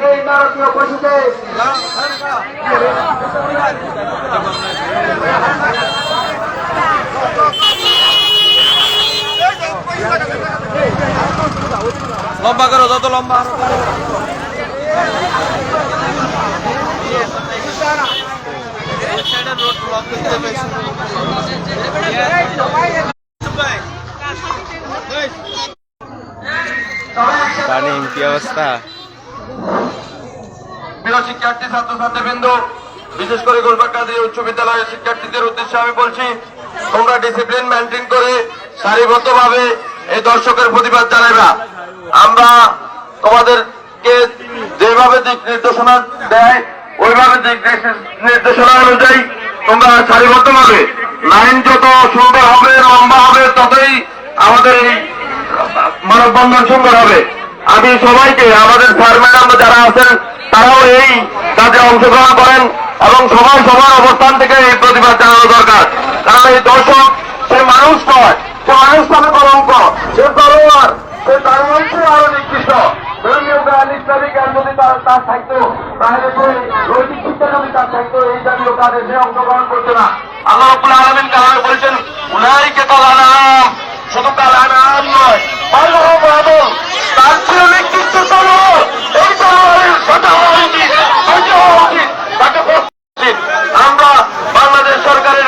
এই নারকীয় পশুতে লম্বা করো, যত লম্বা পানি কি অবস্থা। প্রিয় শিক্ষার্থী ছাত্রছাত্রীবৃন্দ, বিশেষ করে গোলবাকান্দি উচ্চ বিদ্যালয়ের শিক্ষার্থীদের উদ্দেশ্যে আমি বলছি, তোমরা ডিসিপ্লিন মেনটেন করে সারিবদ্ধভাবে এই দর্শকের প্রতিবাদ জানাইবা। আমরা তোমাদেরকে যেভাবে দিক নির্দেশনা দেয় ওইভাবে দিক নির্দেশনা অনুযায়ী তোমরা সারিবদ্ধভাবে, লাইন যত সুন্দর হবে লম্বা হবে ততই আমাদের এই মানববন্ধন সুন্দর হবে। আমি সবাইকে, আমাদের স্যার ম্যাডাম যারা আছেন তারাও এই কাজে অংশগ্রহণ করেন এবং সবাই সবার অবস্থান থেকে এই প্রতিবাদ জানানো দরকার। কারণ এই দর্শক সে মানুষ নয়, সে মানুষ নামে কলঙ্ক, সে তলোয়ার, সে তার মধ্যে আরো নিকৃষ্ট। ধর্মীয় জ্ঞান, ইসলামিক জ্ঞান যদি তার থাকতো, তাহলে নৈতিক শিক্ষা যদি তার থাকতো, এই জাতীয় কাজে সে অংশগ্রহণ করতো না। আল্লাহ রাব্বুল আলামিন কালামে বলছেন, উলাইকা কাল আনআম, শুধু কাল আনআম নয়, তার চেয়ে নিকৃষ্ট তলোয়ার। এই তলোয়ারের সাজা হওয়া উচিত, তাকে আমরা বাংলাদেশ সরকারের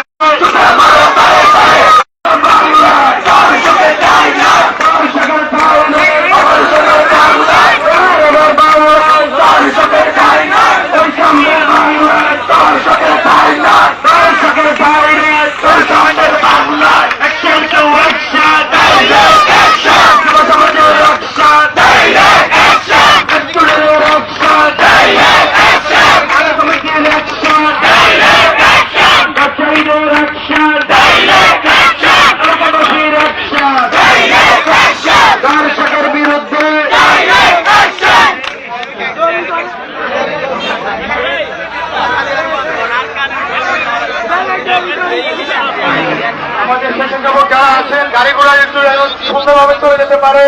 যারা আছেন গাড়িগুলো একটু সুন্দরভাবে চলে যেতে পারে।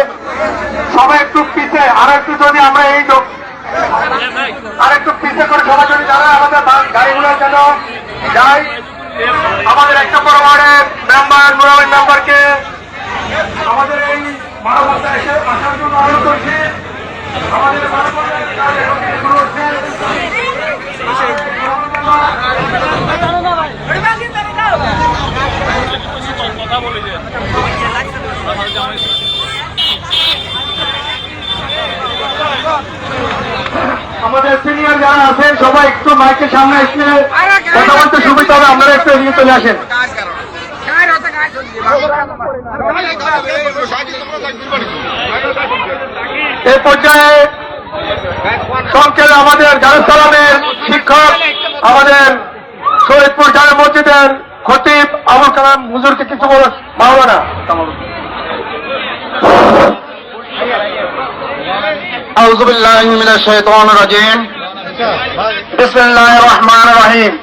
সবাই একটু পিছে, আর একটু যদি আমরা এই আর একটু পিছে করে সবাই যদি যারা আমাদের গাড়িগুলো যেন যাই। আমাদের 1 নম্বর ওয়ার্ডের মেম্বার নুরাবিন মেম্বারকে আমাদের এই মানবতা এসে আসার জন্য অনুরোধ করছি। আমাদের মানবতার কাজ এখন থেকে শুরু হচ্ছে। আমাদের সিনিয়র যারা আছেন সবাই একটু মাইকের সামনে এসে কথা বলতে সুবিধা হবে, আপনারা একটু এগিয়ে চলে আসেন। এই পর্যায়ে সংক্ষেপে আমাদের দারুসালামের শিক্ষক, আমাদের শহীদপুর জামে মসজিদের খতিব আবুল কালাম হুজুরকে কিছু বলবো না। আউযু বিল্লাহি মিনাশ শাইতানির রাজিম। বিসমিল্লাহির রহমানির রহিম।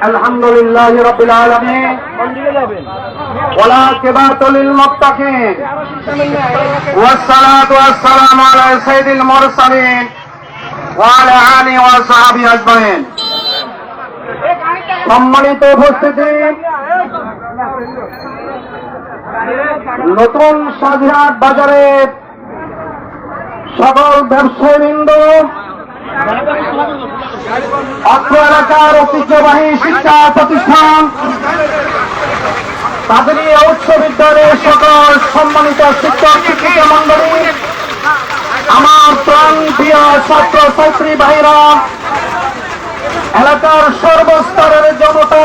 আলহামদুলিল্লাহি রাব্বিল আলামিন ওয়ালা আকিবাতু লিল মুত্তাকিন ওয়াসসালাতু ওয়াসসালামু আলা সাইয়্যিদিল মুরসালিন ওয়া আলা আলিহি ওয়া সাহবিহি আজমাইন। সম্মানিত উপস্থিতি, নতুন সাজিহাট বাজারে সকল ব্যবসায়ীবৃন্দ, অত্র এলাকার ঐতিহ্যবাহী শিক্ষা প্রতিষ্ঠান কাদেরিয়া উচ্চ বিদ্যালয়ের সকল সম্মানিত শিক্ষক শিক্ষিকা মন্ডলী, আমার প্রাণ প্রিয় ছাত্র ছাত্রী ভাইরা, এলাকার সর্বস্তরের জনতা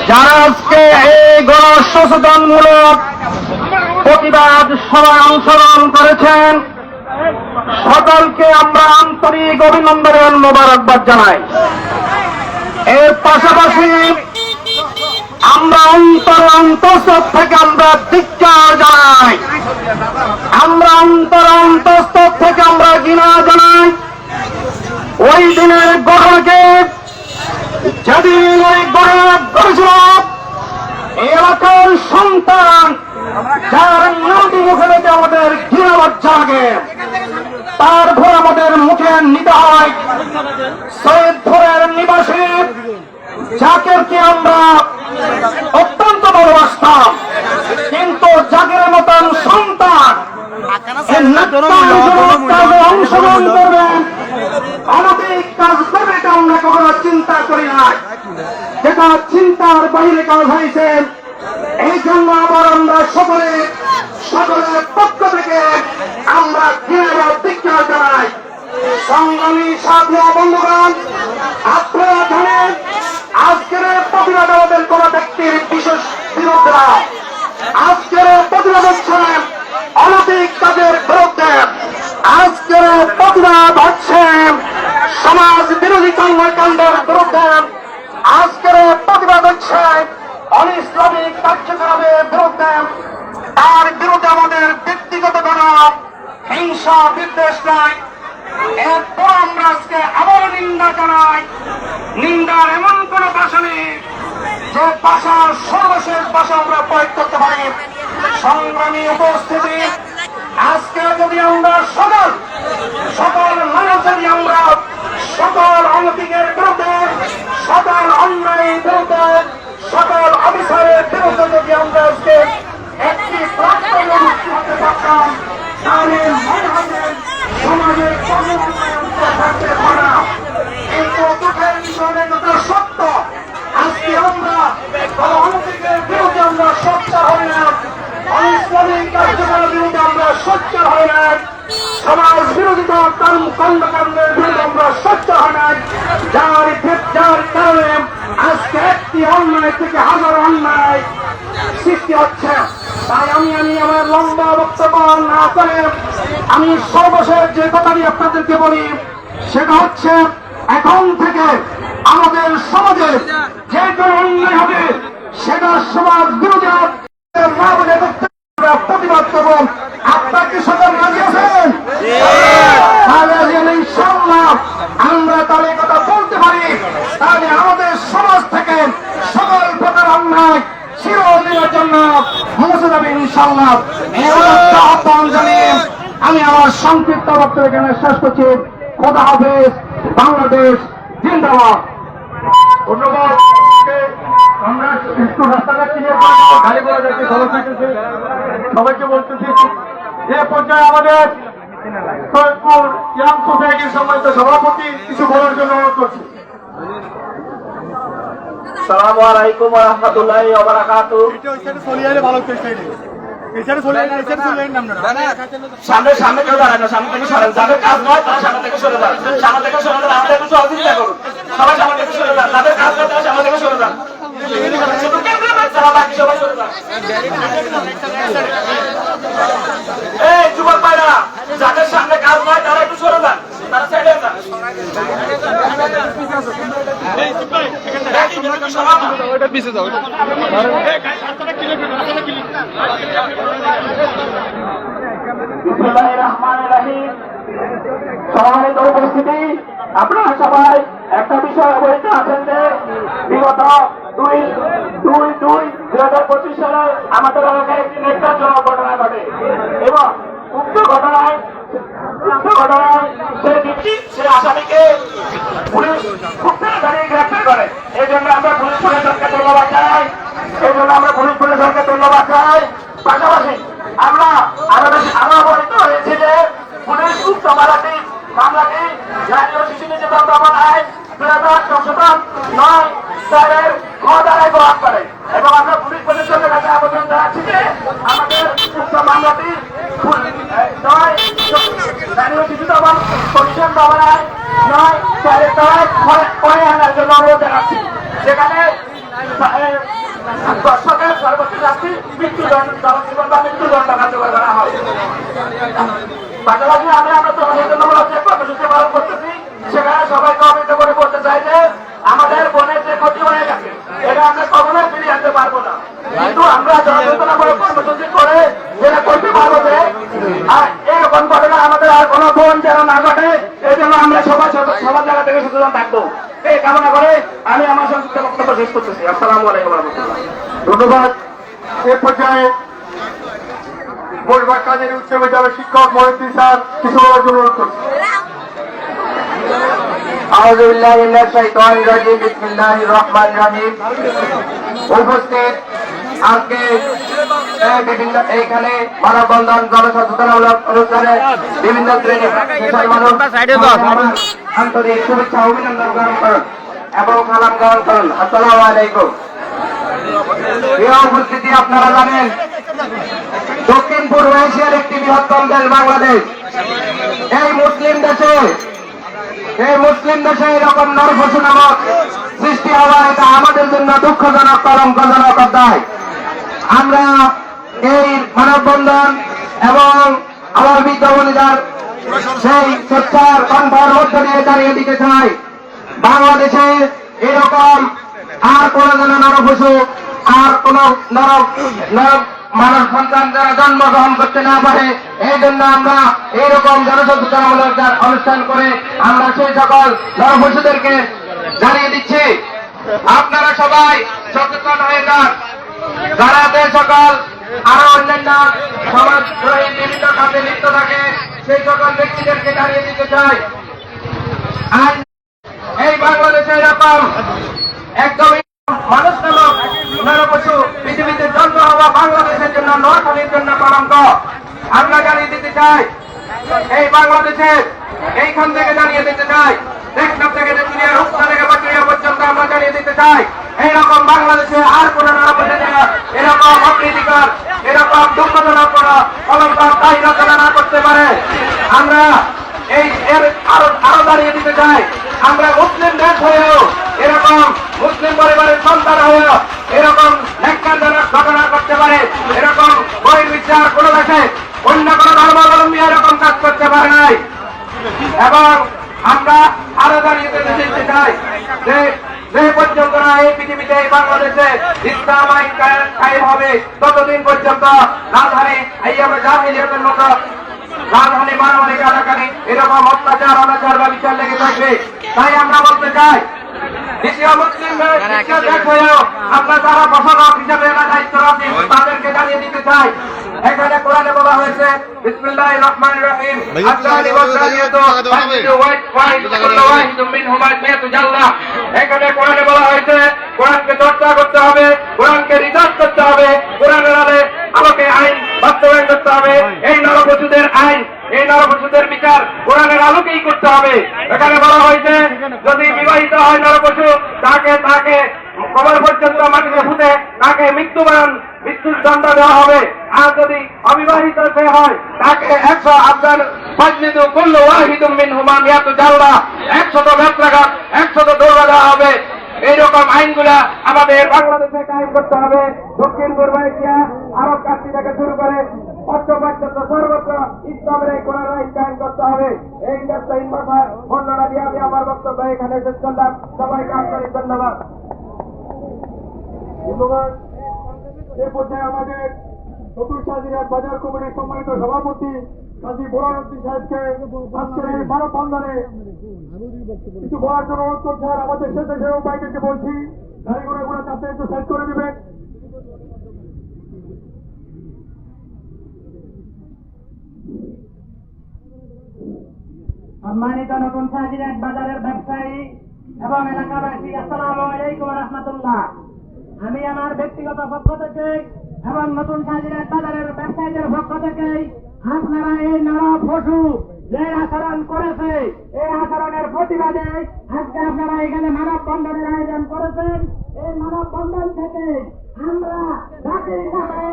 যারা আজকে এই গণসচেতনমূলক প্রতিবাদ সভায় অংশগ্রহণ করেছেন, সকলকে আমরা আন্তরিক অভিনন্দন মোবারকবাদ জানাই। এর পাশাপাশি আমরা অন্তঃস্থল থেকে আমরা ধিক্কার জানাই, আমরা অন্তঃস্থল থেকে আমরা ঘৃণা জানাই ওই দিনের ঘটনাকে, যেদিন ওই ঘটনা ঘটেছিল এই এলাকার সন্তান যার নামটি মুখে রেখে আমাদের ঘৃণা লজ্জা লাগে, তারপর আমাদের মুখে নিতে হয় সৈয়দপুরের নিবাসী জাকেরকে আমরা অত্যন্ত ভালোবাসতাম, কিন্তু জাকেরের মতন সন্তান অংশগ্রহণ করবেন, অনৈতিক কাজ করবে, এটা আমরা কখনো চিন্তা করি নাই, যেটা চিন্তার বাইরে কাজ হয়েছে। এই জন্য আবার আমরা সকলের পক্ষ থেকে আমরা ঘৃণা ধিক্কার জানাই। সংগ্রামী সাথী ও বন্ধুগণ, আপনারা জানেন আজকের প্রতিবাদ আমাদের কোন ব্যক্তির বিশেষ বিরুদ্ধে না, আজকের প্রতিবাদ হচ্ছে অনৈতিক কাজের বিরুদ্ধে, আজকের প্রতিবাদ হচ্ছে সমাজ বিরোধী কর্মকাণ্ডের বিরুদ্ধে, আজকের প্রতিবাদ হচ্ছে অনিসলামিক কার্যক্রমের বিরুদ্ধে। তার বিরুদ্ধে আমাদের ব্যক্তিগত কোন হিংসা বিদ্বেষ নাই। এরপর আমরা আজকে আবার নিন্দা জানাই, নিন্দার এমন কোন ভাষা নেই যে ভাষার সর্বশেষ ভাষা আমরা প্রয়োগ করতে পারি। সংগ্রামী উপস্থিতি, আজকে যদি আমরা সকল মানুষ যদি আমরা সকল অনৈতিকের বিরুদ্ধে, সকল অন্যায়ের বিরুদ্ধে, সকল অফিসারের বিরুদ্ধে যদি আমরা আজকে একটি প্ল্যাটফর্মে মুক্তি হতে পারতাম, তাহলে মনে হবে সমাজের থাকতে পারে না। কিন্তু দুঃখের বিষয় কথা সত্য, আজকে আমরা অনৈতিকের বিরুদ্ধে আমরা সোচ্চার হই না, অনিসলামিক কার্যক্রমের বিরুদ্ধে আমরা সোচ্চার হই না, সমাজ বিরোধিতা কর্মকাণ্ডের বিরুদ্ধে আমরা সোচ্চার হই না, যার কারণে আজকে একটি অন্যায় থেকে হাজার অন্যায় সৃষ্টি হচ্ছে। তাই আমি আমার লম্বা বক্তব্য না করে আমি সর্বশেষ যে কথাটি আপনাদেরকে বলি, সেটা হচ্ছে এখন থেকে আমাদের সমাজে যে কোনো অন্যায় হবে সেটা সমাজ বিরোধী প্রতিবাদ করব। আপনাকে সকল রাজি আছেন? ইনশাআল্লাহ আমরা তাহলে কথা বলতে পারি, তাহলে আমাদের সমাজ থেকে সকল প্রকার অন্যায় চিরদিনের জন্য মুছে যাবে ইনশাআল্লাহ। আহ্বান জানিয়ে আমি আমার সংক্ষিপ্ত বক্তব্য এখানে শেষ করছি। খোদা হাফেজ, বাংলাদেশ জিন্দাবাদ। ধন্যবাদ। আমরা একটু রাস্তাঘাট ক্লিয়ার করে দেবো, গাড়ি ঘোড়া যাচ্ছে, সবাইকে বলতেছি এ পর্যায়ে আমাদের সৈয়দপুর ইয়াং সোসাইটির সম্মানিত সভাপতি কিছু বলার জন্য অনুরোধ করছি। আসসালামু আলাইকুম ওয়া রাহমাতুল্লাহি ওয়া বারাকাতুহু। সামনে কেউ দাঁড়ায় না, সামনে থেকে সরেন, যাদের কাজ নয় তারা সামনে থেকে সরে যান, সামনে থেকে সরে যান, আমাদের একটু সহযোগিতা করুন, সবাই সামনে থেকে সরে যান, যাদের কাজ নয় তারা সামনে থেকে সরে যান, বাকি সবাই সরে যান। এই যুবক ভাইরা, যাদের সামনে কাজ নয় তারা একটু সরে যান, তারা সাইডে যান। পিছিয়ে যাও। বিসমিল্লাহির রহমানির রহমানির রহিম। সম্মানিত উপস্থিতি, আপনারা সবাই একটা বিষয় অবহিত আছেন যে বিগত 2/2/2025 সালে আমাদের এলাকায় একটি নির্যাতন ঘটনা ঘটে এবং উক্ত ঘটনায় সে আসামিকে পুলিশ খুব তাড়াতাড়ি গ্রেফতার করে। এই জন্য আমরা পুলিশ প্রশাসনকে ধন্যবাদ জানাই। পাশাপাশি আমরা আরো অবহিত হয়েছি যে পুলিশ উক্ত মামলাটি জাতীয় শিশু নির্যাতন দমন আইন 2009 ধারায় গ্রহণ করে এবং আমরা পুলিশ প্রশাসনের কাছে আবেদন জানাচ্ছি যে আমাদের উক্ত মামলাটি জাতীয় শিশু দমন কমিশন দমন আইন 9 আনার জন্য অনুরোধ জানাচ্ছি, যেখানে দর্শকের সর্বোচ্চ শাস্তি মৃত্যুদণ্ড বা মৃত্যুদণ্ড কার্যকর করা হয়। পাশাপাশি আমরা জনসচেতনমূলক যে কর্মসূচি পালন করতেছি, সেখানে সবাইকে অবহিত করে বলতে চাই যে আমাদের বনের যে ক্ষতি হয়ে গেছে এটা আমরা কখনোই ফিরিয়ে আনতে পারবো না, কিন্তু আমরা জনসচেতনমূলক কর্মসূচি করে যেটা করতে পারবো যে এরকম ঘটনা আমাদের আর কোনো বোন যেন না ঘটে, এই জন্য আমরা সবার জায়গা থেকে সচেতন থাকবো এই কামনা করে আমি আমার সংক্ষিপ্ত বক্তব্য শেষ করতেছি। আসসালামু আলাইকুম ওয়া রাহমাতুল্লাহ। ধন্যবাদ। এ পর্যায়ে বলবার কাজের উচ্চ বিদ্যালয়ের শিক্ষক মহিউদ্দিন স্যার কিছু বলার জন্য অনুরোধ করছি। আউযু বিল্লাহি মিনাশ শাইতানির রাজিম। বিসমিল্লাহির রহমানির রহিম। উপস্থিত আজকে বিভিন্ন এইখানে মানববন্ধন জনসচেতনমূলক অনুষ্ঠানে বিভিন্ন শ্রেণীর পেশার মানুষ আন্তরিক শুভেচ্ছা অভিনন্দন গ্রহণ করুন এবং সালাম গ্রহণ করুন। আসসালামু আলাইকুম। প্রিয় উপস্থিতি, আপনারা জানেন দক্ষিণ পূর্ব এশিয়ার একটি বৃহত্তম দেশ বাংলাদেশ। এই মুসলিম দেশে এরকম নরপশু নামক সৃষ্টি হওয়া এটা আমাদের জন্য দুঃখজনক, কলঙ্কজনক অধ্যায়। আমরা এই মানববন্ধন এবং আমার বিদ্যাবনীদার সেই স্বেচ্ছার কণ্ঠের মধ্য দিয়ে দাঁড়িয়ে দিতে চাই, বাংলাদেশে এরকম আর কোন যেন নরপশু আর কোন মানব সন্তান যারা জন্মগ্রহণ করতে না পারে, এই জন্য আমরা এইরকম জনসচেতনমূলক অনুষ্ঠান করে আমরা সেই সকল নরপশুদেরকে জানিয়ে দিচ্ছি আপনারা সবাই সচেতন হয়ে যান। যারা যে সকল আরো অন্যান্য সমাজদ্রোহী বিভিন্ন কাজে লিপ্ত থাকে সেই সকল ব্যক্তিদেরকে জানিয়ে দিতে চাই, আজ এই বাংলাদেশে এরকম একদমই মানুষ নামক নরপশু পৃথিবীতে জন্ম হওয়া বাংলাদেশের জন্য, নোয়াখালীর জন্য কলঙ্ক। আমরা জানিয়ে দিতে চাই এই বাংলাদেশে এইখান থেকে জানিয়ে দিতে চাই, টেকনাফ থেকে তেঁতুলিয়া, রূপসা থেকে পাটুরিয়া পর্যন্ত আমরা জানিয়ে দিতে চাই এইরকম বাংলাদেশে আর কোন নরপশু এরকম অপ্রীতিকর, এরকম দুঃখজনক কোন কলঙ্ক তাই রচনা না করতে পারে। আমরা আরো দাঁড়িয়ে দিতে চাই, আমরা মুসলিম দেশ হয়েও এরকম মুসলিম পরিবারের সন্তান হয়েও এরকম ন্যাক্কারজনক ঘটনা করতে পারে, এরকম বহির্বিশ্বের কোন দেশে অন্য কোন ধর্মাবলম্বী এরকম কাজ করতে পারে নাই। এবং আমরা আরো দাঁড়িয়ে দিতে চাই যে পর্যন্ত না এই পৃথিবীতে এই বাংলাদেশে ইসলাম আইন কায়েম হবে ততদিন পর্যন্ত রাজধানী আইয়ামে জাহিলিয়াতের মতো রাজধানী মারামারি কাটাকাটি এরকম অত্যাচার অনাচার বা বিচার লেগে থাকবে। তাই আমরা বলতে চাই দ্বিতীয় মুসলিম দেশ হয়েও আমরা যারা প্রশাসক হিসাবে দায়িত্ব আছি তাদেরকে জানিয়ে দিতে চাই, এখানে কোরআনে বলা হয়েছে বিসমিল্লাহির রহমানির রহিম, আত-তালিব ওয়াত-তালিয়াতু ফাসিদু কুল্লু ওয়াহিদুম মিনহুমা মিয়াতু জাল্লাহ। এখানে কোরআনে বলা হয়েছে কোরআনকে চর্চা করতে হবে, কোরআনকে রিসার্চ করতে হবে, কোরআনের আলোকে আইন বাস্তবায়ন করতে হবে। এই নরপশুদের আইন, এই নরপশুদের বিচার কোরআনের আলোকেই করতে হবে। এখানে বলা হয়েছে যদি বিবাহিত হয় নরপশু তাকে কবর পর্যন্ত মাটিতে ফুটে তাকে মৃত্যুর দণ্ড দেওয়া হবে, আর যদি অবিবাহিত সে হয় তাকে 100 আফগান ফাজলিদু কুল্লু ওয়াহিদুম মিনহুমা মিয়াতু জাল্লাহ, 100 বেত্রাঘাত 100 দৌড়া দেওয়া হবে। এইরকম আইনগুলা আমাদের বাংলাদেশে কায়েম করতে হবে। দক্ষিণ পূর্ব এশিয়া আরব কান্ট্রি থেকে শুরু করে পশ্চিমাঞ্চল সর্বত্র ইসলামের এই কোরআন আইন কায়েম করতে হবে। এই দেশহীন ভাষায় বর্ণনা দিয়ে আমি আমার বক্তব্য এখানে শেষ করলাম। সবাইকে আন্তরিক ধন্যবাদ। ধন্যবাদ। এ পর্যায়ে আমাদের চতুর্থ বাজার কমিটির সম্মানিত সভাপতি কাজী বোরহানুদ্দিন সাহেবকে আজকের এই মানববন্ধনে কিছু বলার জন্য অনুরোধ করছি। আর আমাদের স্বেচ্ছাসেবক ভাইদেরকে বলছি গাড়িগুলো চাপে একটু সাইড করে দিবেন। সম্মানিত নতুন সাজিরাট বাজারের ব্যবসায়ী এবং এলাকাবাসী, আসসালামু আলাইকুম ওয়া রাহমাতুল্লাহ। আমি আমার ব্যক্তিগত পক্ষ থেকে এবং নতুন সাজিরাট বাজারের ব্যবসায়ীদের পক্ষ থেকে আপনারা এই নরক পশু যে আচরণ করেছে এই আচরণের প্রতিবাদে আজকে আপনারা এখানে মানববন্ধনের আয়োজন করেছেন। এই মানববন্ধন থেকে আমরা জাতির নামে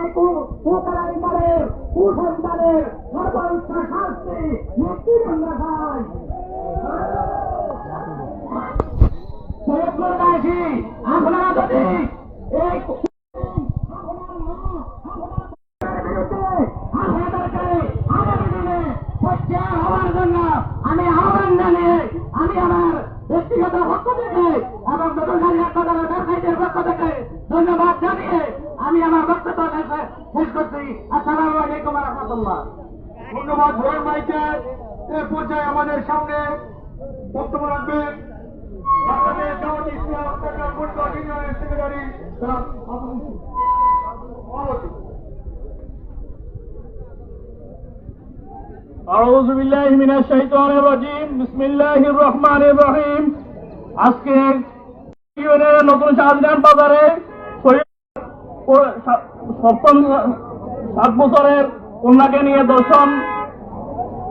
কুকালাইকারের কুসন্তানের সর্বোচ্চ শাস্তি মৃত্যুদণ্ড চাই। সৈয়দপুরবাসী, আপনারা যদি এই আমি আহ্বান জানিয়ে আমি আমার ব্যক্তিগত পক্ষ থেকে এবং নতুন হাসপাতালের ব্যবসায়ীদের পক্ষ থেকে ধন্যবাদ জানিয়ে আমি আমার বক্তব্য শেষ করছি। আসসালামু আলাইকুম ওয়া রাহমাতুল্লাহ। ধন্যবাদ ভোর ভাইকে। এ পর্যায়ে আমাদের সামনে বক্তব্য রাখবেন বাংলাদেশ জামাত ইসলাম চট্টগ্রাম পৌরসভা ইউনিয়নের সেক্রেটারি জনাব আবুল মালতী। আউযু বিল্লাহি মিনাশ শাইতানির রাজীম। বিসমিল্লাহির রহমানির রহিম। আজকে ইউনিয়নের নতুন শাহজাহান বাজারে 7 বছরের কন্যাকে নিয়ে দর্শন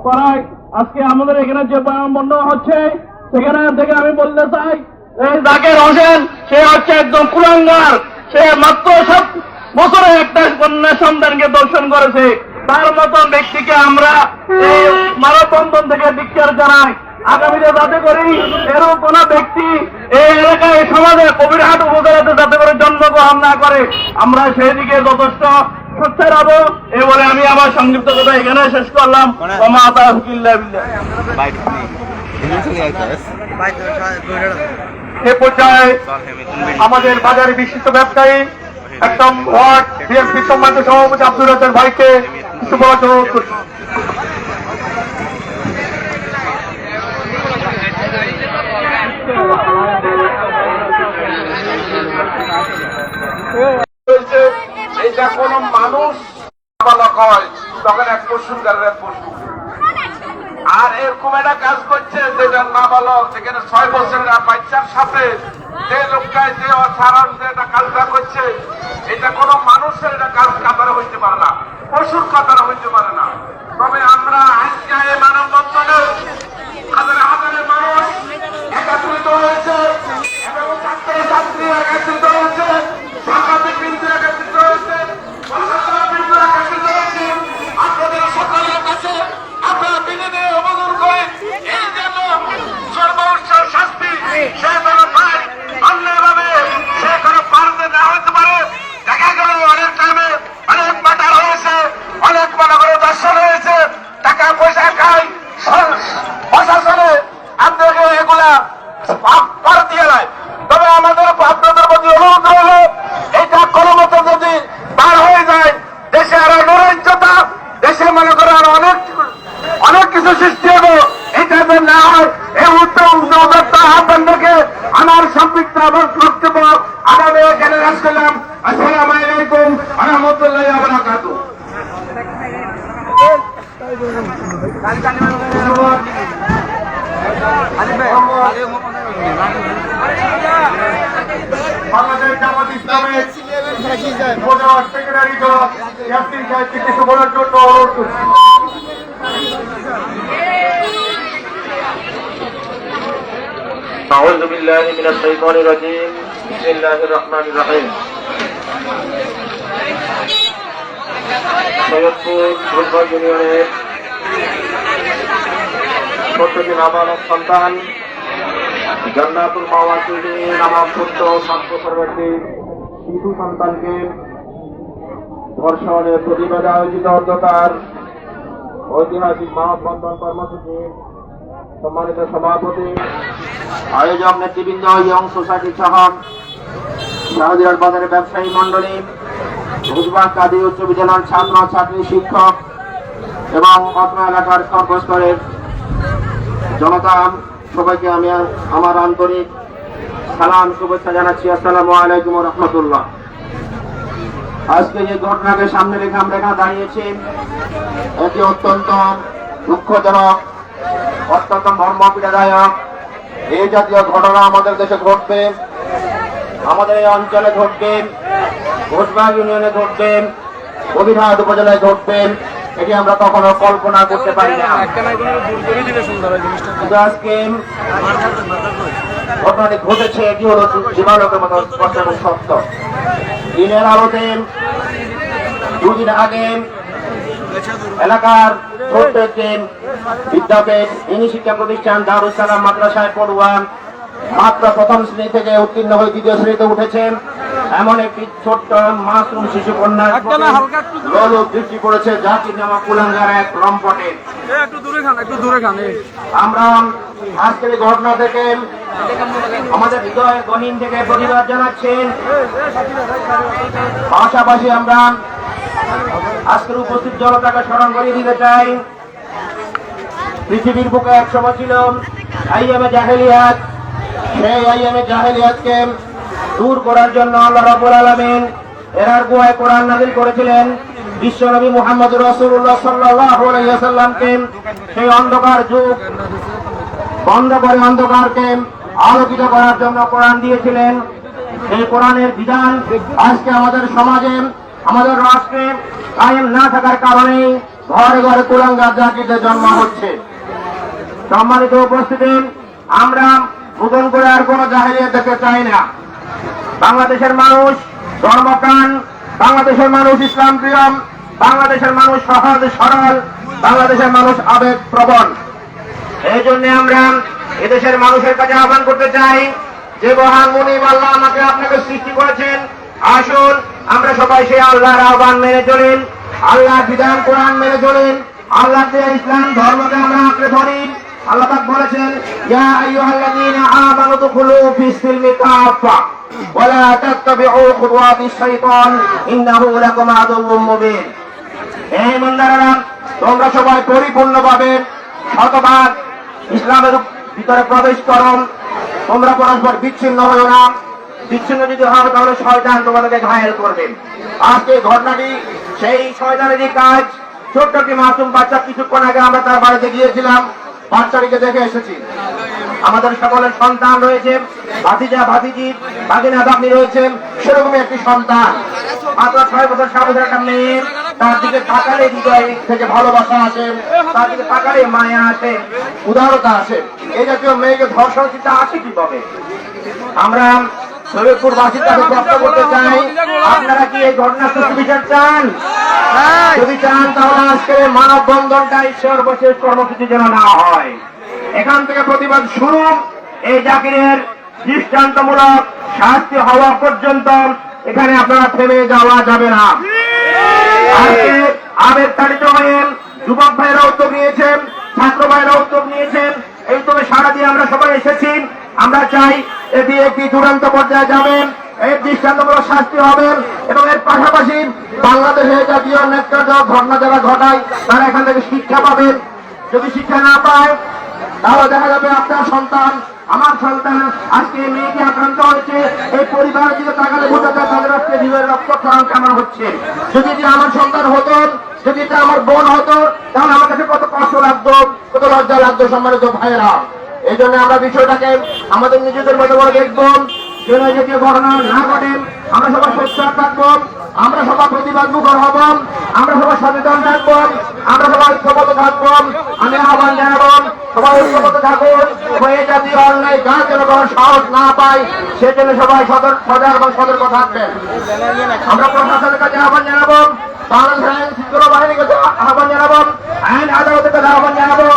করায় আজকে আমাদের এখানে যে বন্ধ হচ্ছে সেখানে থেকে আমি বলতে চাই, এই জাকির হোসেন সে হচ্ছে একদম কুলাঙ্গার। সে মাত্র 7 বছরে একটা কন্যা সন্তানকে দর্শন করেছে। তার মতো ব্যক্তিকে আমরা এই মানববন্ধন থেকে ধিক্কার জানাই। আগামীতে যাতে করি এরকম কোন ব্যক্তি এই এলাকায় সমাজে কবিরহাট উপজেলাতে যাতে করে জন্মগ্রহণ না করে, আমরা সেই দিকে যথেষ্ট সোচ্চার হব। এ বলে আমি আমার সংক্ষিপ্ত কথা এখানে শেষ করলাম। এ পর্যায়ে আমাদের বাজারে বিশিষ্ট ব্যবসায়ী একদম ওয়ার্ড বিএনপি সম্মানিত সভাপতি আব্দুর রাজ্জাক ভাইকে কিছু বলার জন্য অনুরোধ করছি। এটা কোন মানুষ বালক হয় তখন এক পশুকারের এক পশু, আর এরকম একটা কাজ করছে যেটা না বালক, যেখানে 6 বছরের বাচ্চার সাথে যে লোকটায় যে অসাধারণ যে একটা কাজটা করছে, এটা কোন মানুষের এটা কাজ কাতারে হইতে পারে না, পশুর কাতারে হইতে পারে না। তবে আমরা আজকে এই মানববন্ধনে হাজারে হাজারে মানুষ একত্রিত হয়েছে এবং ছাত্রছাত্রী একত্রিত হয়েছে, সাংবাদিক বিন্দু একত্রিত হয়েছে, বিন্দু একত্রিত হয়েছে। আপনাদের সকলের কাছে আপনারা বিনোদনে অবদান করেন এই জন্য সর্বোচ্চ শাস্তি সে যেন পায়, অন্যভাবে সে কোনো পারতে না হতে পারে। দেখা গেল অনেক টাইমে অনেক মার্ডার হয়েছে, অনেক মনে করে দর্শন হয়েছে, টাকা পয়সা খায় প্রশাসনে আপনাকে এগুলা পার দিয়ে নেয়। তবে আমাদের আপনাদের প্রতি অনুরোধ রইল, এটা কোনো মতো যদি পার হয়ে যায় দেশে আরো নৈরাজ্যতা, দেশে মনে করে আরো অনেক কিছু সৃষ্টি হবে। এটা যে না হয় এই উদ্যোক্তা আহ্বান থেকে আমার সম্পৃক্ত বক্তব্য আগামী এখানে রাজ করলাম। আসসালামু আলাইকুম ওয়া রাহমাতুল্লাহি ওয়া বারাকাতুহু। বাংলাদেশ জামাত ইসলামের সেক্রেটারি জনাব ইয়াসিন সাহেবকে কিছু বলার জন্য অনুরোধ করছি। আউযু বিল্লাহি মিনাশ শাইতানির রাজীম। বিসমিল্লাহির রহমানির রহিম। সৈয়দপুর পৌরসভা ইউনিয়নের ১৪টি নাবালক সন্তান জান্নাতুল মাওয়াসির নামক পুত্র 7 বছরের একটি শিশু সন্তানকে ধর্ষণের প্রতিবাদে আয়োজিত অন্ধকার ঐতিহাসিক মানববন্ধন কর্মসূচির সম্মানিত সভাপতি, আয়োজক নেতৃবৃন্দ, ইয়ং সোসাইটি সহ শাহজিরাট বাজারের ব্যবসায়ী মন্ডলী, ভুজবাগ কাদির উচ্চ বিদ্যালয়ের ছাত্র ছাত্রী, শিক্ষক এবং অত্র এলাকার সর্বস্তরের জনতা সবাইকে আমি আমার আন্তরিক সালাম শুভেচ্ছা জানাচ্ছি। আসসালামু আলাইকুম ওয়া রাহমাতুল্লাহ। আজকে যে ঘটনাকে সামনে রেখে আমরা এখানে দাঁড়িয়েছি, এটি অত্যন্ত দুঃখজনক, অত্যন্ত মর্মপীড়াদায়ক। এই জাতীয় ঘটনা আমাদের দেশে ঘটবে, আমাদের এই অঞ্চলে ঘটবে, ঘোষবাগ ইউনিয়নে ঘটবে, কবিরহাট উপজেলায় ঘটবে, এটি আমরা কখনো কল্পনা করতে পারি না। কিন্তু আজকে ঘটনাটি ঘটেছে, এটি হলো জীবালোকের মতো স্পষ্ট এবং সত্য। দিনের আলোতে দুদিন আগে এলাকার ছোট্ট একটি বিদ্যাপীঠ ইনি শিক্ষা প্রতিষ্ঠান দারুস সালাম মাদ্রাসায় পড়ুয়া মাত্র প্রথম শ্রেণী থেকে উত্তীর্ণ হয়ে দ্বিতীয় শ্রেণীতে উঠেছেন এমন একটি ছোট্ট মাসুম শিশু কন্যার লোলুপ দৃষ্টি পড়েছে, জাতির নামা কুলাঙ্গার এক লম্পটে। আমরা আজকের এই ঘটনা থেকে আমাদের হৃদয়ের গহীন থেকে প্রতিবাদ জানাচ্ছেন। পাশাপাশি আমরা আজকের উপস্থিত জনতাকে স্মরণ করিয়ে দিতে চাই, পৃথিবীর বুকে এক সময় ছিল আইয়ামে জাহেলিয়াত। সেই আইয়ামে জাহেলিয়াতকে দূর করার জন্য আল্লাহ রাব্বুল আলামিন এরার গুহায় কোরআন নাযিল করেছিলেন। বিশ্বনবী মুহাম্মদ রাসূলুল্লাহ সাল্লাল্লাহু আলাইহি ওয়াসাল্লামকে সেই অন্ধকার যুগ বন্ধ করে অন্ধকারকে আলোকিত করার জন্য কোরআন দিয়েছিলেন। এই কোরআনের বিধান আজকে আমাদের সমাজে, আমাদের রাষ্ট্রে কায়েম না থাকার কারণে ঘরে ঘরে কুলাঙ্গার জাতিতে জন্ম হচ্ছে। সম্মানিত উপস্থিতি, আমরা নতুন করে আর কোন জাহেলিয়াত দেখতে চাই না। বাংলাদেশের মানুষ ধর্মপ্রাণ, বাংলাদেশের মানুষ ইসলাম প্রিয়, বাংলাদেশের মানুষ সহজ সরল, বাংলাদেশের মানুষ আবেগ প্রবণ। এই জন্য আমরা এদেশের মানুষের কাছে আহ্বান করতে চাই যে মহান মুনিব আল্লাহ আমাকে আপনাকে সৃষ্টি করেছেন, আসুন আমরা সবাই সেই আল্লাহর আহ্বান মেনে চলেন, আল্লাহর বিধান কোরআন মেনে চলেন, আল্লাহর দেয়া ইসলাম ধর্মকে আমরা আঁকড়ে ধরি। আল্লাহ পাক বলেছেন, ইয়া আইয়ুহাল্লাযীনা আমানু দুখুলু ফিস সিলমি কাফা ওয়া লা তাত্তাবিউ খুতুওয়াতিশ শাইতান ইন্নাহু লাকুম আদুউম মুবিন। হে মুমিনরা, তোমরা সবাই পরিপূর্ণভাবে শতভাগ ইসলামের ভিতরে প্রবেশ করো, তোমরা পরস্পর বিচ্ছিন্ন হও না। বিচ্ছিন্ন যদি হয় তাহলে শয়তান তোমাদেরকে ঘায়েল করবে। আজকে ঘটনাটি সেই শয়তানেরই কাজ। ছোট্ট একটি মাসুম বাচ্চা, কিছুক্ষণ আগে আমরা তার বাড়িতে গিয়েছিলাম, বাচ্চাটিকে দেখে এসেছি। আমাদের সকলের সন্তান রয়েছে, ভাতিজা ভাতিজি ভাগিনা ভাগ্নি রয়েছে, সেরকমই একটি সন্তান মাত্র 6 বছর 7 বছর একটা মেয়ে। তার দিকে তাকালে হৃদয় থেকে ভালোবাসা আসে, তার দিকে তাকালে মায়া আসে, উদারতা আসে। এই জাতীয় মেয়েকে ধর্ষণ চিন্তা আসে কিভাবে? আমরা শরীয়তপুরবাসীর কাছে প্রশ্ন করতে চাই, আপনারা কি এই ঘটনার বিচার চান? যদি চান তাহলে আজকে মানববন্ধনটাই সর্বশেষ কর্মসূচি যেন না হয়। এখান থেকে প্রতিবাদ শুরু। এই জাকিরের দৃষ্টান্তমূলক শাস্তি হওয়া পর্যন্ত এখানে আপনারা থেমে যাওয়া যাবে না। আজকে আবেগ তাড়িত হয়ে যুবক ভাইরা উদ্যোগ নিয়েছেন, ছাত্র ভাইরা উদ্যোগ নিয়েছেন, এই তবে সারা দিয়ে আমরা সবাই এসেছি। আমরা চাই এটি একটি চূড়ান্ত পর্যায়ে যাবেন, এর দৃষ্টান্তমূলক শাস্তি হবে এবং এর পাশাপাশি বাংলাদেশে জাতীয় নেতৃত্ব ঘটনা যারা ঘটায় তারা এখান থেকে শিক্ষা পাবেন। যদি শিক্ষা না পায় তাহলে দেখা যাবে আপনার সন্তান, আমার সন্তান আজকে মেয়েকে আক্রান্ত হয়েছে, এই পরিবারের দিকে তাকালে বোঝা যায় তাদের আজকে জীবনের রক্তক্ষরণ কেমন হচ্ছে। যদি এটা আমার সন্তান হতো, যদি এটা আমার বোন হতো, তাহলে আমার কাছে কত কষ্ট লাগতো, কত লজ্জা লাগতো। সম্মানিত ভাইয়েরা, এই জন্য আমরা বিষয়টাকে আমাদের নিজেদের মতো করে দেখবো, যেন জাতীয় ঘটনা না ঘটে। আমরা সবাই সোচ্চার থাকবো, আমরা সবাই প্রতিবাদ মুখর হব, আমরা সবাই সচেতন থাকবো, আমরা সবাই ঐক্যবদ্ধ থাকবো। আমি আহ্বান জানাবো, সবাই ঐক্যবদ্ধ থাকুন, এই জাতীয় অন্যায় কাজ যেন কোনো সাহস না পায় সেজন্য সবাই সজাগ এবং সতর্ক থাকবেন। আমরা প্রশাসনের কাছে আহ্বান জানাবো, বাংলাদেশ আইন শৃঙ্খলা বাহিনীর কাছে আহ্বান জানাবো, আইন আদালতের কাছে আহ্বান জানাবো।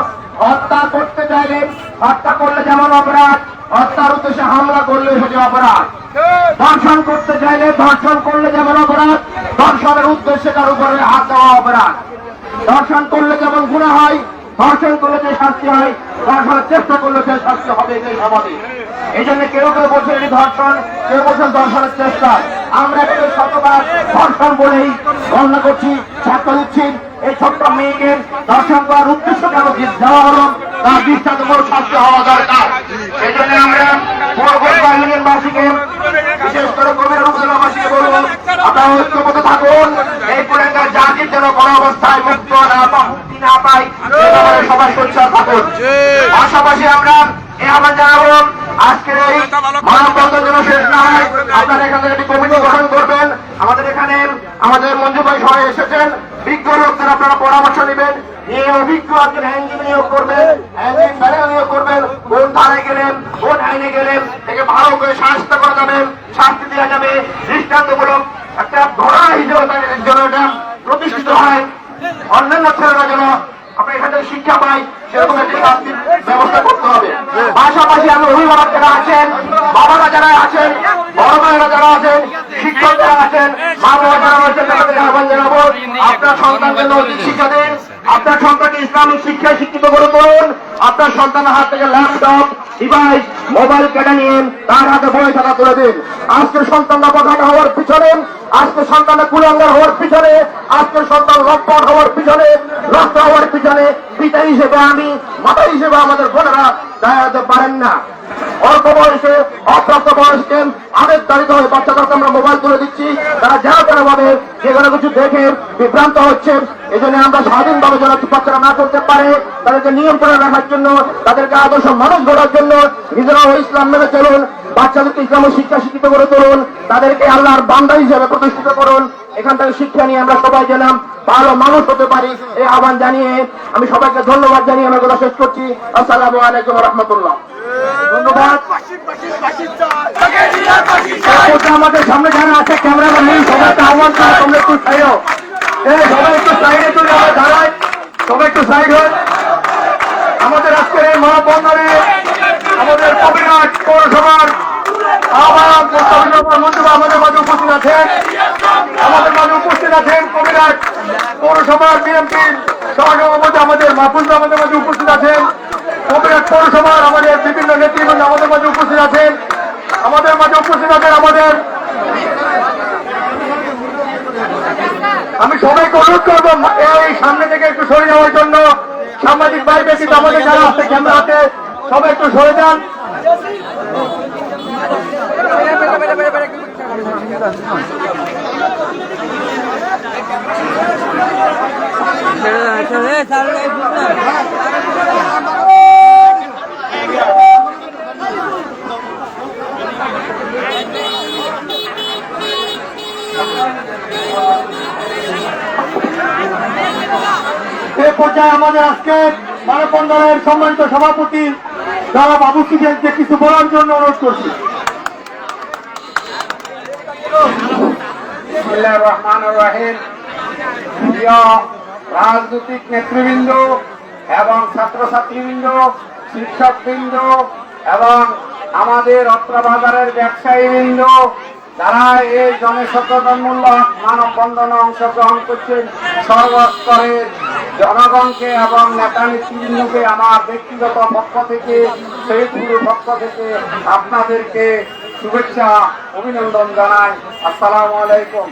হত্যা করতে চাইলে, হত্যা করলে যেমন অপরাধ, হত্যার উদ্দেশ্যে হামলা করলে সেটি অপরাধ। ধর্ষণ করতে চাইলে, ধর্ষণ করলে যেমন অপরাধ, ধর্ষণের উদ্দেশ্যে তার উপরে হাত দেওয়া অপরাধ। ধর্ষণ করলে যেমন গুনাহ হয়, ধর্ষণ করলে যে শাস্তি হয়, ধর্ষণের চেষ্টা করলে সে শাস্তি হবে, এটাই স্বাভাবিক। এই জন্য কেউ কেউ বলছেন এটি ধর্ষণ, কেউ বলছেন ধর্ষণের চেষ্টা। আমরা এটাকে শতভাগ ধর্ষণ বলেই গণনা করছি, ছাত্র দিচ্ছি। এই ছোট্ট মেয়েকে দর্শন করার উদ্দেশ্য কেন দেওয়া হলো তার দৃষ্টান্তমূলক শাস্তি হওয়া দরকার। এই জন্য আমরা ইউনিয়নবাসীকে বিশেষ করে কবির উপজেলাবাসীকে বলবো, আপনারা ঐক্যবদ্ধ থাকুন। এই কুলাঙ্গার জাতির যেন কোনো অবস্থায় মুক্তি না পাই, সবাই সোচ্চার থাকুন। পাশাপাশি আমরা এই আহ্বান জানাবো, আজকের এই মানববন্ধন যেন শেষ না হয়, আপনারা এখান থেকে একটি কমিটি গঠন করবেন। আমাদের এখানে আমাদের মঞ্জু ভাই সবাই এসেছেন, বিজ্ঞ লোকদের আপনারা পরামর্শ নেবেন, এই অভিজ্ঞ একজন আইনজীবী নিয়োগ করবেন, আইনজীবী প্যানেল নিয়োগ করবেন, কোন ধারায় গেলেন কোন আইনে গেলেন থেকে ভালো করে শাস্তি করা যাবে, শাস্তি দেওয়া যাবে, দৃষ্টান্তমূলক একটা ধরা হিসেবে যেন এটা প্রতিষ্ঠিত হয়। অন্যান্য ছেলেরা যেন আমরা এখান থেকে শিক্ষা পাই, সেরকম একটি শাস্তির ব্যবস্থা করতে হবে। পাশাপাশি আমি অভিভাবক যারা আছেন, বাবারা যারা আছেন, বড় ভাইয়েরা যারা আছেন, শিক্ষক যারা আছেন, মা বাবা যারা আছেন, তাদেরকে আহ্বান জানাবো, আপনার সন্তানকে নৈতিক শিক্ষা দিন, আপনার সন্তানকে ইসলামিক শিক্ষায় শিক্ষিত করে তুলুন। আপনার সন্তানের হাত থেকে ল্যাপটপ ডিভাইস মোবাইল কেটে নিয়ে তার হাতে বই খাতা তুলে দিন। আজকের সন্তানরা বখাটা হওয়ার পিছনে, আজকে সন্তানরা কুলাঙ্গার হওয়ার পিছনে, আজকের সন্তান লম্পট হওয়ার পিছনে, নষ্ট হওয়ার পিছনে পিতা হিসেবে আমি, মাতা হিসেবে আমাদের বোনেরা দাঁড়াতে পারেন না। অল্প বয়সে অপ্রাপ্ত বয়সকে আবেগ তাড়িত হয়ে বাচ্চাদেরকে আমরা মোবাইল তুলে দিচ্ছি, তারা যা করে ভাবে যে কোনো কিছু দেখে বিভ্রান্ত হচ্ছে। এই জন্য আমরা স্বাধীনভাবে যেন বাচ্চারা না করতে পারে, তাদেরকে নিয়ন্ত্রণে রাখার জন্য, তাদেরকে আদর্শ মানুষ গড়ার জন্য নিজেরাও ইসলাম মেনে চলুন, বাচ্চাদেরকে ইসলামের শিক্ষা শিক্ষিত করে তুলুন, তাদেরকে আল্লাহর বান্দা হিসেবে প্রতিষ্ঠিত করুন। এখান থেকে শিক্ষা নিয়ে আমরা সবাই যেন ভালো মানুষ হতে পারি, এই আহ্বান জানিয়ে আমি সবাইকে ধন্যবাদ জানিয়ে আমার কথা শেষ করছি। আসসালামু আলাইকুম রহমতুল্লাহ। ধন্যবাদ। আমাদের সামনে যারা আছে ক্যামেরাম্যান নেই, সবাইকে আহ্বান করে তোমরা একটু সাইড হও, সবাই একটু সাইডে চলে আমরা দাঁড়াই, সবাই একটু সাইড হন। আমাদের আজকের এই মানববন্ধনে আমাদের কবিরাট পৌরসভার আহ্বায়ক মন্ত্রী আমাদের মাঝে উপস্থিত আছেন, আমাদের মাঝে উপস্থিত আছেন কবিরাট পৌরসভার বিএনপির সহসভাপতি আমাদের মাহফুজ আমাদের মাঝে উপস্থিত আছেন, কবিরাট পৌরসভার আমাদের বিভিন্ন নেতৃবৃন্দ আমাদের মাঝে উপস্থিত আছেন, আমাদের মাঝে উপস্থিত আছেন আমাদের। আমি সবাইকে অনুরোধ করবো এই সামনে থেকে একটু সরে যাওয়ার জন্য, সাংবাদিক ভাই ব্যতীত আমাদের যারা আছে ক্যামেরাতে সবাই একটু সরে যান। এ পর্যায়ে আমাদের আজকে মানববন্ধনের সম্মানিত সভাপতি যারা বাবু সিংকে কিছু বলার জন্য অনুরোধ করছি। বিসমিল্লাহির রহমানির রহিম। প্রিয় রাজনৈতিক নেতৃবৃন্দ এবং ছাত্রছাত্রীবৃন্দ, শিক্ষকবৃন্দ এবং আমাদের অত্র বাজারের ব্যবসায়ীবৃন্দ, যারা এই জনসচেতনমূলক মানববন্ধনে অংশগ্রহণ করছেন, সর্বস্তরের জনগণকে এবং নেতা নেতৃবৃন্দকে আমার ব্যক্তিগত পক্ষ থেকে, শহীদপুরের পক্ষ থেকে আপনাদেরকে শুভেচ্ছা অভিনন্দন জানাই। আসসালামু আলাইকুম।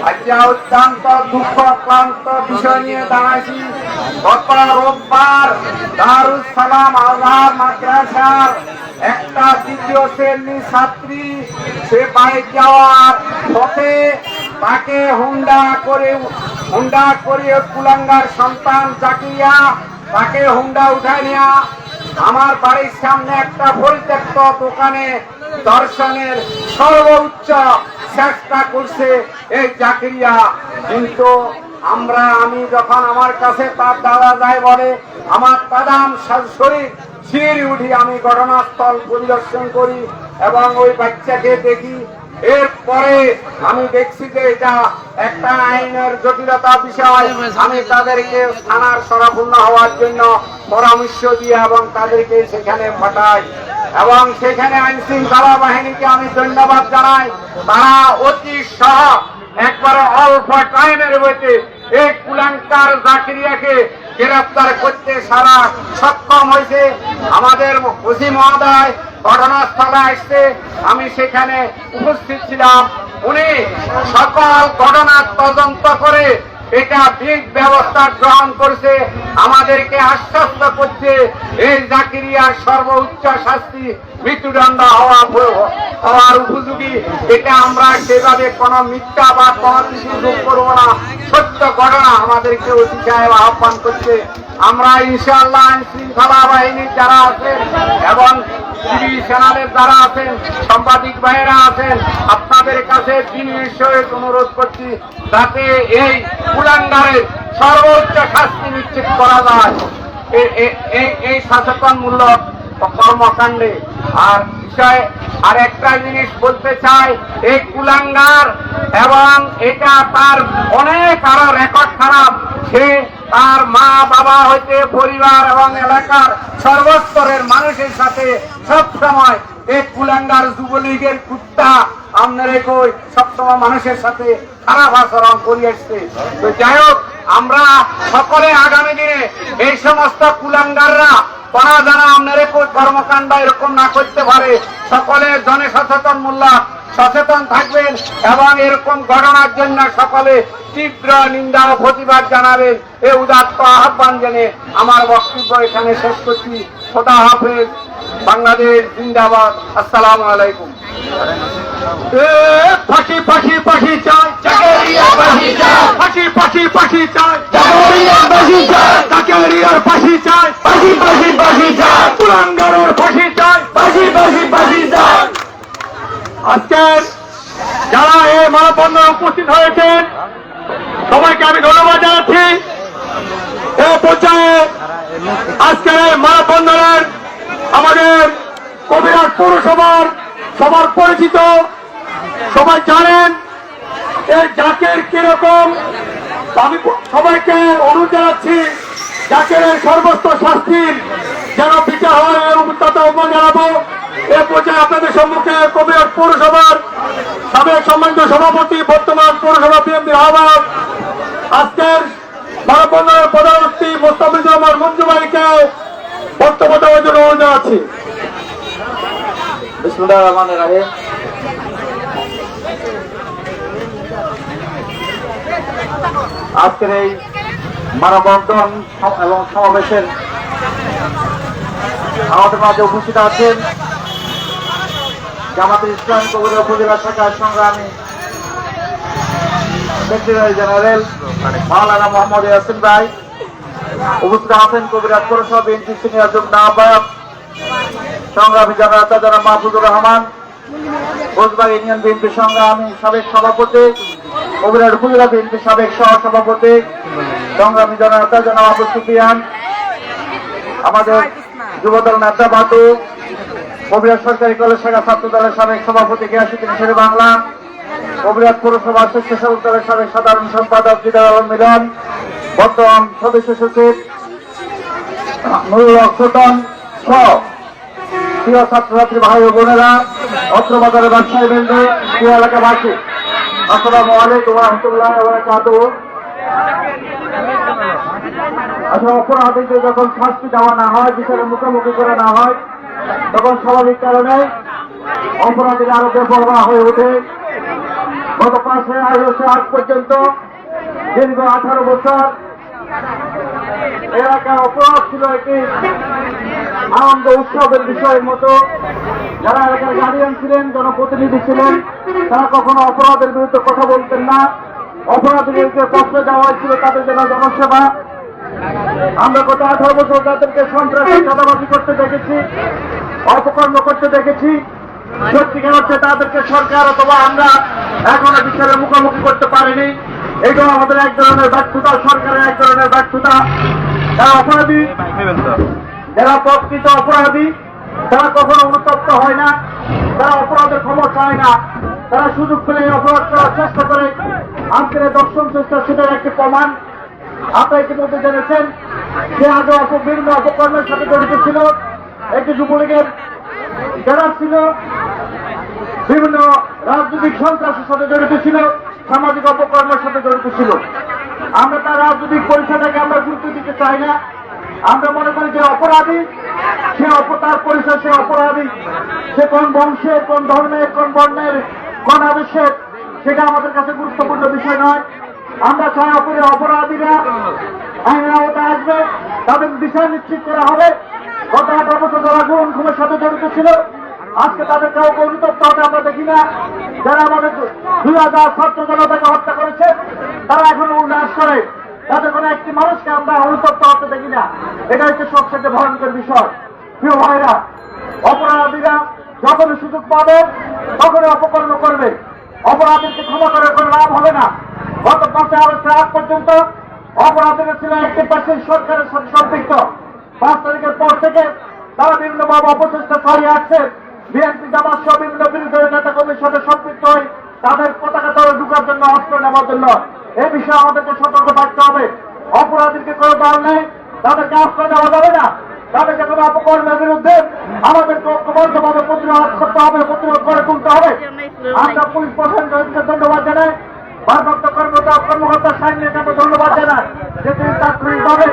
আজকে অত্যন্ত দুঃখ ক্লান্ত বিষয় নিয়ে দাঁড়াইছি। গত রোববার দারুস সালাম আজহার মাদ্রাসার একটা দ্বিতীয় শ্রেণীর ছাত্রী, সে বাইক যাওয়ার পথে তাকে হুন্ডা করে কুলাঙ্গার সন্তান জাকিয়া তাকে হুন্ডা উঠায় নিয়া আমার বাড়ির সামনে একটা পরিত্যক্ত দোকানে দর্শনের সর্বোচ্চ চেষ্টা করছে এই জাকিরিয়া। কিন্তু আমি যখন আমার কাছে তার দাদা যায় বলে, আমার দাদাম শরীর সিঁড়ি উঠি, আমি ঘটনাস্থল পরিদর্শন করি এবং ওই বাচ্চাকে দেখি। এরপরে আমি দেখছি যে এটা একটা আইনের জটিলতা বিষয়। আমি তাদেরকে থানার শরণাপন্ন হওয়ার জন্য পরামর্শ দিয়ে এবং তাদেরকে সেখানে পাঠাই এবং সেখানে আইন শৃঙ্খলা বাহিনীকে আমি ধন্যবাদ জানাই। তারা অতি সহ একবারে অল্প টাইমের মধ্যে এই কুলাঙ্কার জাকিরিয়াকে গ্রেফতার করতে সারা সক্ষম হয়েছে। আমাদের ওসি মহোদয় ঘটনাস্থলে আসছে, আমি সেখানে উপস্থিত ছিলাম। উনি সকল ঘটনার তদন্ত করে এটা ঠিক ব্যবস্থা গ্রহণ করছে, আমাদেরকে আশ্বস্ত করছে এই জাকিরিয়ার সর্বোচ্চ শাস্তি মৃত্যুদণ্ড হওয়ার উপযোগী। এটা আমরা সেভাবে কোনো মিথ্যা বা কোনো কিছু যোগ করবো না, সত্য ঘটনা আমাদেরকে ওসি সাহেব আহ্বান করছে। আমরা ইনশাআল্লাহ আইন শৃঙ্খলা বাহিনীর যারা আছেন এবং সিভিল সেনাদের যারা আছেন, সাংবাদিক ভাইয়েরা আছেন, আপনাদের কাছে বিনয়ের অনুরোধ করছি যাতে এই কুলাঙ্গারের সর্বোচ্চ শাস্তি নিশ্চিত করা যায় এই সচেতনমূলক কর্মকাণ্ডে। আর বিষয়ে আর একটা জিনিস বলতে চাই, এই কুলাঙ্গার এবং এটা তার অনেক আরো রেকর্ড খারাপ। সে তার মা বাবা হইতে পরিবার এবং এলাকার সর্বস্তরের মানুষের সাথে সবসময় এই কুলাঙ্গার যুবলীগের কুত্তা আপনারা কই সবসময় মানুষের সাথে খারাপ আচরণ করে আসছে। তো যাই হোক, আমরা সকলে আগামী দিনে এই সমস্ত কুলাঙ্গাররা তারা যারা আপনারা কই কর্মকাণ্ড এরকম না করতে পারে, সকলে জনসচেতনমূলক সচেতন থাকবেন এবং এরকম ঘটনার জন্য সকলে তীব্র নিন্দা ও প্রতিবাদ জানাবেন। এই উদাত্ত আহ্বান জেনে আমার বক্তব্য এখানে শেষ করছি। খোদা হাফেজ, বাংলাদেশ জিন্দাবাদ। আসসালামু আলাইকুম। ফাঁসি ফাঁসি ফাঁসি চাই, ফাঁসি ফাঁসি ফাঁসি চাই, জাকেরিয়ার ফাঁসি চাই, ফাঁসি ফাঁসি ফাঁসি চাই, কুলাঙ্গারের ফাঁসি চাই, ফাঁসি ফাঁসি ফাঁসি চাই। আজকে যারা এই মানববন্ধনে উপস্থিত হয়েছেন সবাইকে আমি ধন্যবাদ জানাচ্ছি। এ পর্যায়ে আজকের এই মানববন্ধনের আমাদের কবিরাট পৌরসভার সবার পরিচিত, সবাই জানেন এই জাকের কিরকম। আমি সবাইকে অনুরোধ জানাচ্ছি জাকের সর্বোচ্চ শাস্তির যেন বিচার হয় এবং তাতে আহ্বান জানাবো। এ পর্যায়ে আপনাদের সম্মুখে কবিরাট পৌরসভার সাবেক সম্মানিত সভাপতি, বর্তমান পৌরসভা বিএনপির আহ্বায়ক, আজকের মানববন্ধনের প্রধান অতিথি মোস্তাফিজুর রহমান মঞ্জু ভাইকে বক্তব্য দেওয়ার জন্য অনুরোধ জানাচ্ছি। বিসমিল্লাহির রহমানির রহিম। আজকের এই মানববন্ধন এবং সমাবেশের আমাদের মাঝে উপস্থিত আছেন জামাতের ইসলামী কবিরা উপজেলা শাখার সংগ্রামী সেক্রেটারি জেনারেল মাওলানা মোহাম্মদ ইয়াসিন ভাই, উপস্থিত আছেন কবিরাট পৌরসভা বিএনপি সিনিয়র যুগ্ম আহ্বায়ক সংগ্রামী জননেতা জনাব মাহফুজুর রহমান, কোচবাগ ইউনিয়ন বিএনপি সংগ্রামী সাবেক সভাপতি, কবিরাট উপজেলা বিএনপি সাবেক সহ সভাপতি সংগ্রামী জননেতা জনাব আবু সুফিয়ান, আমাদের যুবদল নেতা বাতু, কবিরাট সরকারি কলেজ শাখা ছাত্র দলের সাবেক সভাপতি গিয়াসুদ্দিন শেরে বাংলা, কবিরাট পৌরসভা স্বেচ্ছাসেবক দলের সাবেক সাধারণ সম্পাদক দিদার আলম মিলন, বর্তমান সদস্য সচিব নুরুল হক ছোটন সহ প্রিয় ছাত্রছাত্রী ভাই ও বোনেরা, অত্র বাজারের ব্যবসায়ী বৃন্দ, প্রিয় এলাকাবাসী, আসসালামু আলাইকুম ওয়া রাহমাতুল্লাহি ওয়া বারাকাতুহু। আসলে অপরাধীদের যখন শাস্তি দেওয়া না হয়, বিচারের মুখোমুখি করে না হয়, তখন স্বাভাবিক কারণে অপরাধীরা আরো বেপরোয়া হয়ে ওঠে। গত 5 আগস্ট আজ পর্যন্ত দীর্ঘ 18 বছর এলাকার অপরাধ ছিল একটি আনন্দ উৎসবের বিষয়ের মতো। যারা এলাকার গার্ডিয়ান ছিলেন, জনপ্রতিনিধি ছিলেন, তারা কখনো অপরাধের বিরুদ্ধে কথা বলতেন না। অপরাধীদেরকে কষ্ট দেওয়া হয়েছিল তাদের জন্য জনসেবা। আমরা গত 18 বছর তাদেরকে সন্ত্রাসী চাঁদাবাজি করতে দেখেছি, অপকর্ম করতে দেখেছি। সত্যিকার হচ্ছে তাদেরকে সরকার অথবা আমরা এখনো বিচারের মুখোমুখি করতে পারিনি। এটা আমাদের এক ধরনের ব্যর্থতা, সরকারের এক ধরনের ব্যর্থতা। যারা অপরাধী, যারা প্রকৃত অপরাধী, তারা কখনো অনুতপ্ত হয় না, তারা অপরাধের ক্ষমা চায় না, তারা সুযোগ পেলে অপরাধ করার চেষ্টা করে। আজকের দর্শন চেষ্টা সেটার একটি প্রমাণ। আপনারা ইতিমধ্যে জেনেছেন যে আগে বিভিন্ন অপকর্মের সাথে জড়িত ছিল, একটি যুবলীগের যারা ছিল, বিভিন্ন রাজনৈতিক সন্ত্রাসের সাথে জড়িত ছিল, সামাজিক অপকর্মের সাথে জড়িত ছিল। আমরা তার রাজনৈতিক পরিচয়টাকে আমরা গুরুত্ব দিতে চাই না। আমরা মনে করি যে অপরাধী সে তার পরিচয়, সে অপরাধী, সে কোন বংশের, কোন ধর্মের, কোন বর্ণের, কোন আবেশের, সেটা আমাদের কাছে গুরুত্বপূর্ণ বিষয় নয়। আমরা চাই অপরাধীরা আইনের আওতায় আসবে, তাদের বিষয় নিশ্চিত করা হবে। গত 18 বছর যারা গুণ খুনের সাথে জড়িত ছিল, আজকে তাদের কাউকে অনুতপ্ত হতে আমরা দেখি না। যারা আমাদের 2000 ছাত্র জনতাকে হত্যা করেছে, তারা এখনো উল্লাস করে, তাদের কোনো একটি মানুষকে আমরা অনুতপ্ত হতে দেখি না। এটা হচ্ছে সবচেয়ে ভয়ঙ্কর বিষয়। প্রিয় ভাইরা, অপরাধীরা যখনই সুযোগ পাবে তখনই অপকর্ম করবে। অপরাধীকে ক্ষমা করে কোনো লাভ হবে না। গত 5 আগস্টের আগ পর্যন্ত অপরাধীরা ছিল 80% সরকারের সাথে সম্পৃক্ত। 5 তারিখের পর থেকে তারা বিভিন্নভাবে অপচেষ্টা চালিয়ে আসছে। বিএনপি জামাত সহ বিভিন্ন বিরোধী নেতা কর্মীর সাথে সম্পৃক্ত হয়ে তাদের পতাকা তলে ঢুকার জন্য, অস্ত্র নেওয়ার জন্য। এই বিষয়ে আমাদেরকে সতর্ক থাকতে হবে। অপরাধীকে কোনো দল নেই, তাদেরকে আশ্রয় দেওয়া যাবে না। তাদেরকে কোনো অপকর্মের বিরুদ্ধে আমাদেরকে ঐক্যবদ্ধভাবে প্রতিরোধ করতে হবে, প্রতিরোধ করে তুলতে হবে। আমরা পুলিশ প্রশাসনকে ধন্যবাদ জানাই, ভারপ্রাপ্ত কর্মকর্তা সাইনকে আমরা ধন্যবাদ জানাই যে তিনি তাৎক্ষণিকভাবে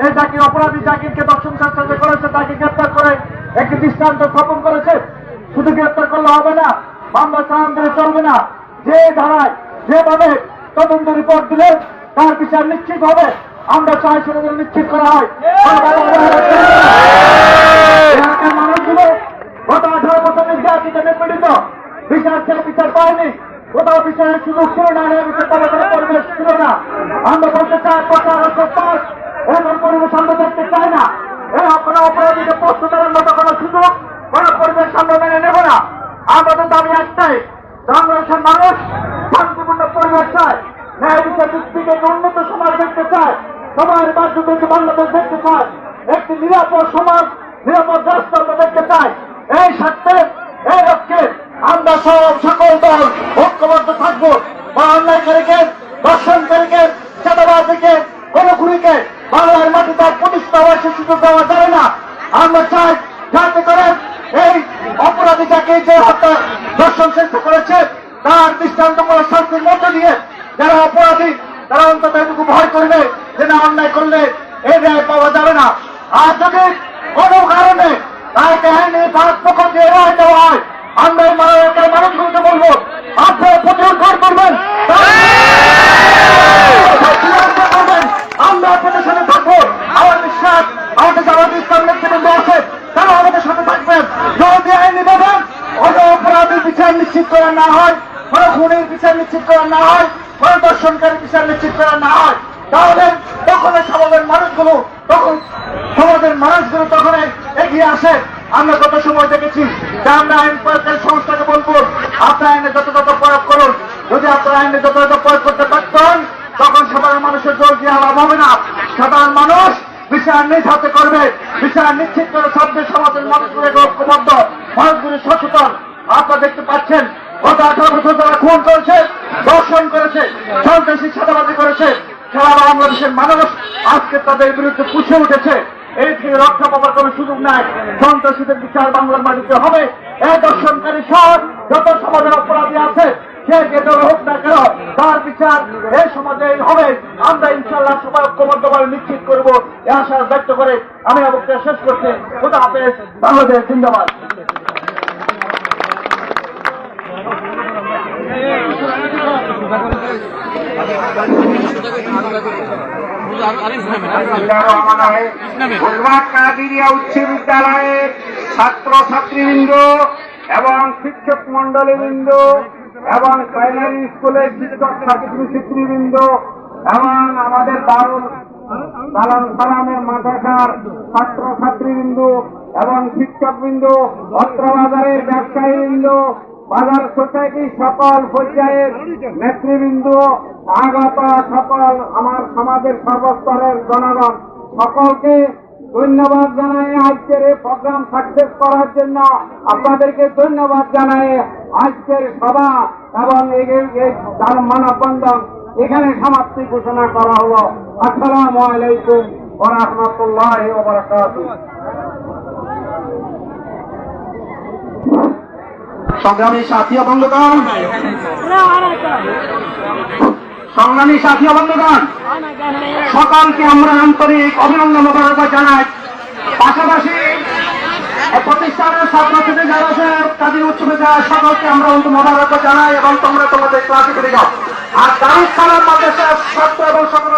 এই জাকির অপরাধী জাকিরকে দর্শন চেষ্টা করেছে, তাকে গ্রেপ্তার করে একটি দৃষ্টান্ত স্থাপন করেছে। শুধু গ্রেপ্তার করলে হবে না, মামলা চালান দিলে চলবে না। যে ধারায় যেভাবে তদন্ত রিপোর্ট দিলে তার বিচার নিশ্চিত হবে, আমরা চাই সেটা যেন নিশ্চিত করা হয়। এলাকার মানুষগুলো গত 18 বছর নির্যাতিত নিপীড়িত, বিচার ছেলে বিচার পায়নি, কোথাও বিচারের সুযোগ ছিল না, বিচার করার কোনো পরিবেশ ছিল না। আমরা বলতে চাই 5 আগস্টের পর এমন পরিবেশ আমরা দেখতে চাই না। কোনো অপরাধীকে প্রস্তুতের মতো কোনো সুযোগ, কোনো পরিবেশ আমরা মেনে নেব না। আমাদের দাবি একটাই, বাংলাদেশের মানুষ শান্তিপূর্ণ পরিবেশ চায়, ন্যায় বিচার ভিত্তিক একটি উন্নত সমাজ দেখতে চায়, সবার মাধ্যমে বাংলাদেশ দেখতে চায়, একটি নিরাপদ সমাজ, নিরাপদ রাষ্ট্র আমরা দেখতে চাই। এই স্বার্থে, এই লক্ষ্যে আমরা সকল দল ঐক্যবদ্ধ থাকবো। বা অন্যায়কারীকে, দর্শনকারীকে, চাঁদাবাজীকে, গণখুরিকে বাংলার মাটি তার প্রতিষ্ঠা হওয়ার সুযোগ দেওয়া যাবে না। আমরা চাই যাতে করে এই অপরাধীটাকে যে হত্যা দর্শন চেষ্টা করেছে তার দৃষ্টান্তমূলক শাস্তির মধ্য দিয়ে যারা অপরাধী তারা অন্তত এটুকু ভয় করবে যে না, অন্যায় করলে এই ন্যায় পাওয়া যাবে না। আর যদি কোনো কারণে তাকে আইনে তার পক্ষ দিয়ে রায় দেওয়া হয়, আমরা এই মানুষগুলোকে বলবো আপনারা প্রতিরোধ করবেন, আমরা আপনাদের সাথে থাকবো। আমার বিশ্বাস আমাদের জামাত ইসলাম নেতৃবৃন্দ আছে, তারা আমাদের সাথে থাকবেন। যদি আইনি দেবেন কোনো অপরাধীর বিচার নিশ্চিত করা না হয়, কোনো খুনের বিচার নিশ্চিত করা না হয়, কোনো দর্শনকারী বিচার নিশ্চিত করা না হয়, তাহলে তখন সমাজের মানুষগুলো তখন এগিয়ে আসে। আমরা কত সময় দেখেছি যে আমরা আইন প্রয়োগকারী সংস্থাকে বলবো আপনার আইনে যথাযথ প্রয়োগ করুন। যদি আপনার আইনে যথাযথ প্রয়োগ করতে পারতেন তখন সাধারণ মানুষের জোর দিয়ে লাভ হবে না। সাধারণ মানুষ বিচার নিজ হাতে করবে, বিচার নিশ্চিত করে সভ্য সমাজের মানুষগুলো ঐক্যবদ্ধ, মানুষগুলি সচেতন। আপনারা দেখতে পাচ্ছেন গত 18 বছর যারা খুন করেছে, দর্শন করেছে, সন্ত্রাসী চাঁদাবাজি করেছে, সারা বাংলাদেশের মানুষ আজকে তাদের বিরুদ্ধে পুষে উঠেছে। এই থেকে রক্ষা পাওয়ার কোন সুযোগ নাই। সন্ত্রাসীদের বিচার বাংলার মাটিতে হবে। এই দর্শনকারী সহ যত সমাজের অপরাধী আছে সে যেটা হোক না কেন তার বিচার এই সমাজে হবে। আমরা ইনশাআল্লাহ সবাই ঐক্যবদ্ধভাবে নিশ্চিত করবো এই আশা ব্যক্ত করে আমি আমার বক্তব্য শেষ করছি। খোদা হাফেজ। বাংলাদেশ জিন্দাবাদ। কাদিরিয়া উচ্চ বিদ্যালয়ে ছাত্র ছাত্রীবৃন্দ এবং শিক্ষক মন্ডলীবৃন্দ এবং প্রাইমারি স্কুলের শিক্ষক ছাত্রীবৃন্দ এবং আমাদের দারুল সালামের মাদ্রাসার ছাত্র ছাত্রীবৃন্দ এবং শিক্ষকবৃন্দ, অত্রবাজারের ব্যবসায়ীবৃন্দ, বাজার সোসাইটির সকল পর্যায়ের নেতৃবৃন্দ, আগত সকল আমার সমাজের সর্বস্তরের জনগণ সকলকে ধন্যবাদ জানাই। আজকের এই প্রোগ্রাম সাকসেস করার জন্য আপনাদেরকে ধন্যবাদ জানাই। আজকের সভা এবং এই মানববন্ধন এখানে সমাপ্তি ঘোষণা করা হলো। আসসালামু আলাইকুম ওয়া রাহমাতুল্লাহি ওয়া বারাকাতুহু। সংগ্রামী সাথী ও বন্ধুগণ, সকলকে আমরা আন্তরিক অভিনন্দন মোবারকবাদ জানাই। পাশাপাশি প্রতিষ্ঠানের ছাত্রছাত্রী যারা আছে তাদের উচ্চ বিদ্যালয় সকলকে আমরা মোবারকবাদ জানাই এবং তোমরা তোমাদের ক্লাসে ফিরে যাও। আর দারুস সালাম মাদ্রাসার ছাত্র এবং সকল